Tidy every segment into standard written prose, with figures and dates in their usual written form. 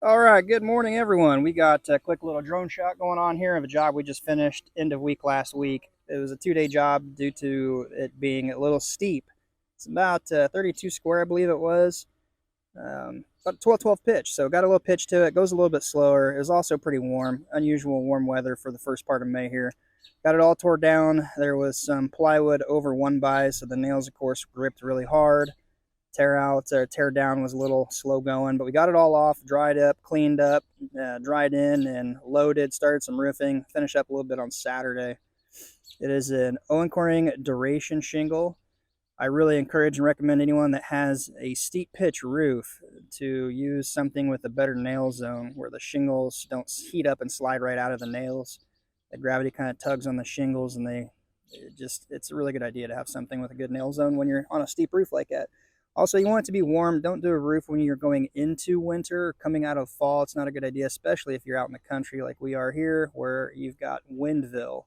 All right, good morning, everyone. We got a quick little drone shot going on here of a job we just finished end of week last week. It was a 2-day job due to it being a little steep. It's about 32 square, I believe it was. About 12 pitch, so got a little pitch to it. Goes a little bit slower. It was also pretty warm, unusual warm weather for the first part of May here. Got it all tore down. There was some plywood over one by, so the nails, of course, gripped really hard. Tear down was a little slow going, but we got it all off, dried up, cleaned up, dried in, and loaded. Started some roofing. Finished up a little bit on Saturday. It is an Owen Corning duration shingle. I really encourage and recommend anyone that has a steep pitch roof to use something with a better nail zone where the shingles don't heat up and slide right out of the nails. The gravity kind of tugs on the shingles, and it's a really good idea to have something with a good nail zone when you're on a steep roof like that. Also, you want it to be warm. Don't do a roof when you're going into winter or coming out of fall. It's not a good idea, especially if you're out in the country like we are here, where you've got Windville.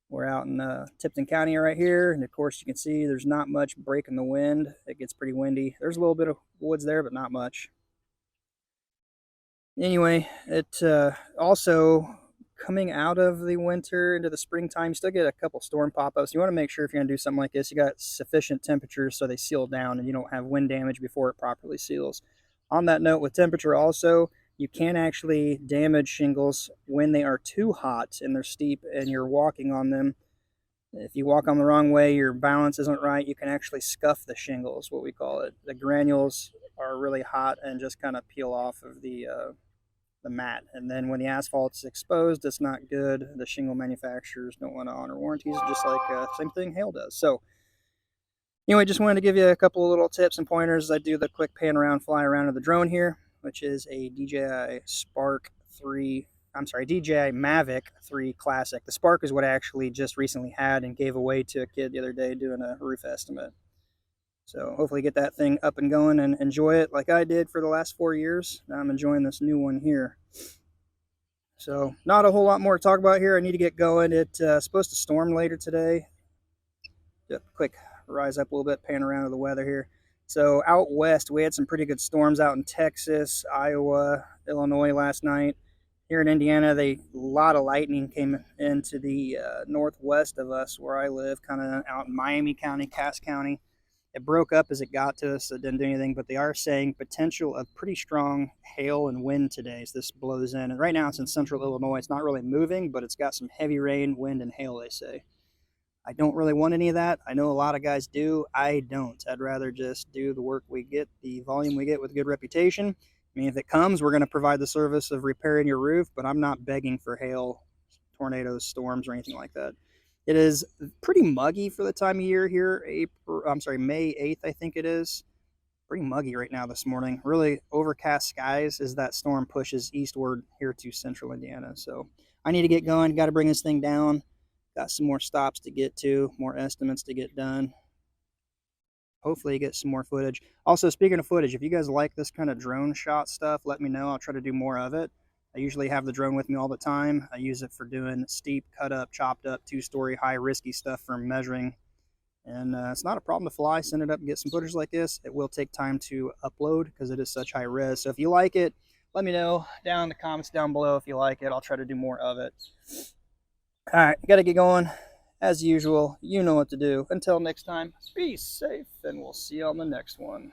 We're out in Tipton County right here, and of course you can see there's not much break in the wind. It gets pretty windy. There's a little bit of woods there, but not much. Anyway, it also coming out of the winter into the springtime, you still get a couple storm pop-ups. You want to make sure if you're going to do something like this, you got sufficient temperatures so they seal down and you don't have wind damage before it properly seals. On that note, with temperature also, you can actually damage shingles when they are too hot and they're steep and you're walking on them. If you walk on the wrong way, your balance isn't right, you can actually scuff the shingles, what we call it. The granules are really hot and just kind of peel off of the mat, and then when the asphalt's exposed, it's not good. The shingle manufacturers don't want to honor warranties, just like same thing hail does. So anyway, just wanted to give you a couple of little tips and pointers as I do the quick pan around, fly around of the drone here, which is a DJI Mavic 3 Classic. The Spark is what I actually just recently had and gave away to a kid the other day doing a roof estimate. So hopefully get that thing up and going and enjoy it like I did for the last 4 years. Now I'm enjoying this new one here. So not a whole lot more to talk about here. I need to get going. It's supposed to storm later today. Just quick rise up a little bit, pan around to the weather here. So out west, we had some pretty good storms out in Texas, Iowa, Illinois last night. Here in Indiana, a lot of lightning came into the northwest of us where I live, kind of out in Miami County, Cass County. It broke up as it got to us, so it didn't do anything, but they are saying potential of pretty strong hail and wind today as this blows in. And right now it's in central Illinois. It's not really moving, but it's got some heavy rain, wind, and hail, they say. I don't really want any of that. I know a lot of guys do. I don't. I'd rather just do the work we get, the volume we get with good reputation. I mean, if it comes, we're going to provide the service of repairing your roof, but I'm not begging for hail, tornadoes, storms, or anything like that. It is pretty muggy for the time of year here. May 8th, I think it is. Pretty muggy right now this morning. Really overcast skies as that storm pushes eastward here to central Indiana. So I need to get going. Got to bring this thing down. Got some more stops to get to, more estimates to get done. Hopefully get some more footage. Also, speaking of footage, if you guys like this kind of drone shot stuff, let me know. I'll try to do more of it. I usually have the drone with me all the time. I use it for doing steep, cut up, chopped up, 2-story, high risky stuff for measuring. And it's not a problem to fly, send it up and get some footage like this. It will take time to upload because it is such high res. So if you like it, let me know down in the comments down below if you like it. I'll try to do more of it. All right, got to get going. As usual, you know what to do. Until next time, be safe, and we'll see you on the next one.